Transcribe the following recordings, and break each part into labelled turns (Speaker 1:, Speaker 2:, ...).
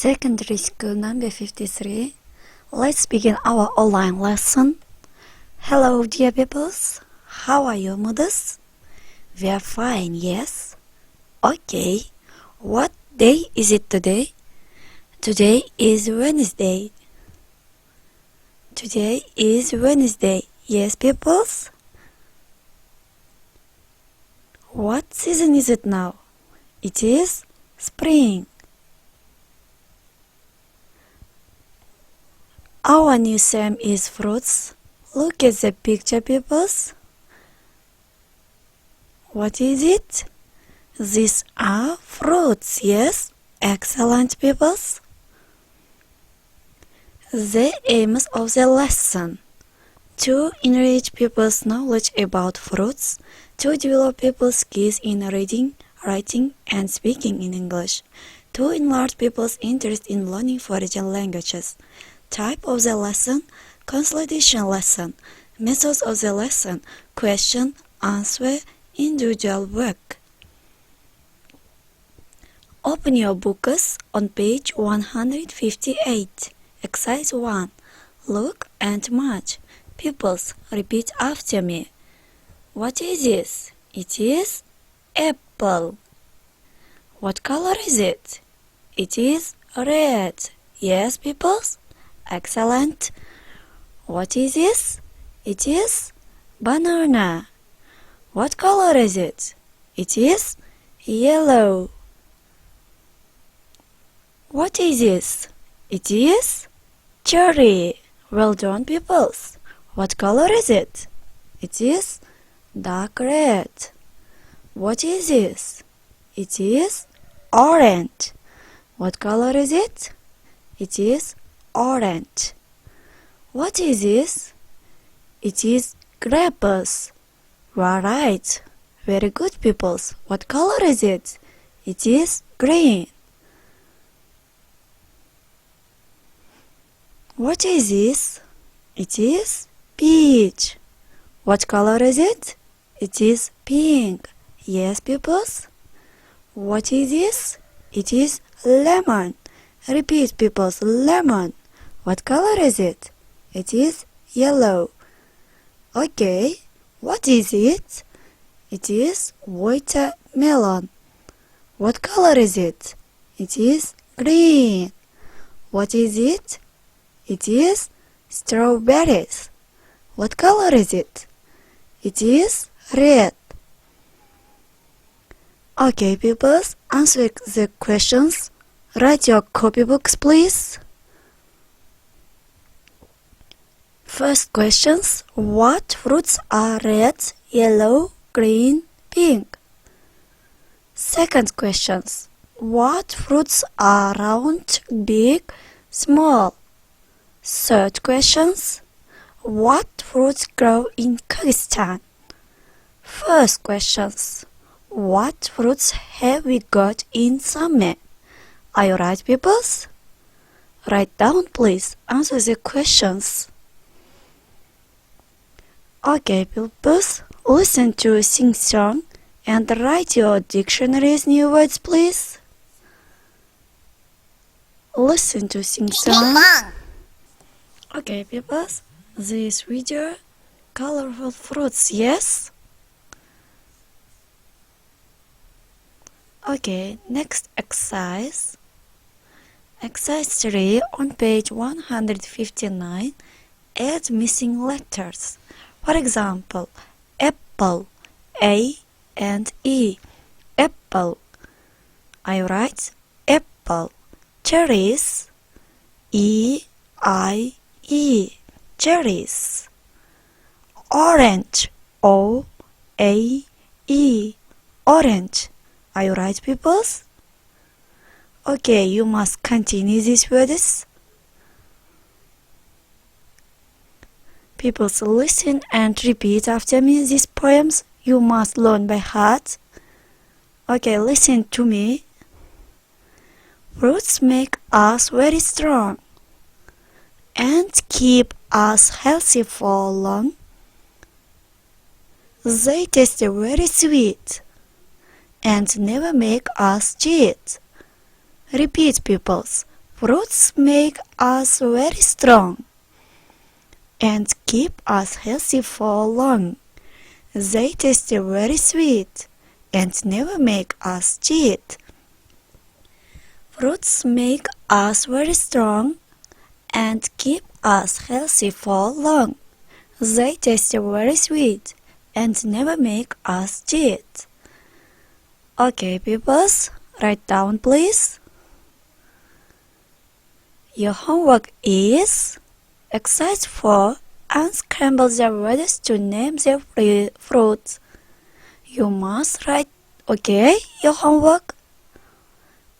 Speaker 1: Secondary School number 53. Let's begin our online lesson. Hello, dear peoples. How are you, mothers? We are fine, yes? Okay. What day is it today? Today is Wednesday. Today is Wednesday. Yes, peoples? What season is it now? It is spring. Our new theme is fruits. Look at the picture, peoples. What is it? These are fruits, yes? Excellent, peoples. The aims of the lesson: to enrich people's knowledge about fruits, to develop people's skills in reading, writing, and speaking in English, to enlarge people's interest in learning foreign languages. Type of the lesson: consolidation lesson. Methods of the lesson: question, answer, individual work. Open your books on page 158. Exercise 1. Look and match. Pupils, repeat after me. What is this? It is apple. What color is it? It is red. Yes, pupils? Excellent. What is this? It is banana. What color is it? It is yellow. What is this? It is cherry. Well done, pupils. What color is it? It is dark red. What is this? It is orange. What color is it? It is orange. What is this? It is grapes. You are right. Very good, pupils. What color is it? It is green. What is this? It is peach. What color is it? It is pink. Yes, pupils? What is this? It is lemon. Repeat, pupils, lemon. What color is it? It is yellow. Okay, what is it? It is watermelon. What color is it? It is green. What is it? It is strawberries. What color is it? It is red. Okay, pupils, answer the questions. Write your copybooks, please. First questions: what fruits are red, yellow, green, pink? Second questions: what fruits are round, big, small? Third questions: what fruits grow in Kyrgyzstan? First questions: what fruits have we got in summer? Are you right, pupils? Write down, please. Answer the questions. Okay, pupils, listen to sing song and write your dictionary's new words, please. Listen to sing song. Okay, pupils, this video, colorful fruits, yes? Okay, next exercise. Exercise 3 on page 159. Add missing letters. For example, apple, A and E. Apple. Are you right? Apple. Cherries, E-I-E. Cherries. Orange, O-A-E. Orange. Are you right, pupils? Okay, you must continue these words. Pupils, listen and repeat after me these poems. You must learn by heart. Okay, listen to me. Fruits make us very strong and keep us healthy for long. They taste very sweet and never make us cheat. Repeat, pupils. Fruits make us very strong and keep us healthy for long. They taste very sweet and never make us cheat. Fruits make us very strong and keep us healthy for long. They taste very sweet and never make us cheat. Okay, peoples, write down please. Your homework is exercise 4. Unscramble the words to name the fruits. You must write, okay, your homework?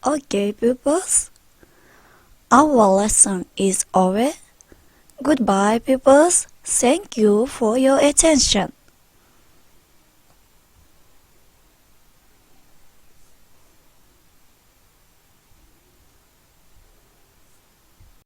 Speaker 1: Okay, pupils. Our lesson is over. Goodbye, pupils. Thank you for your attention.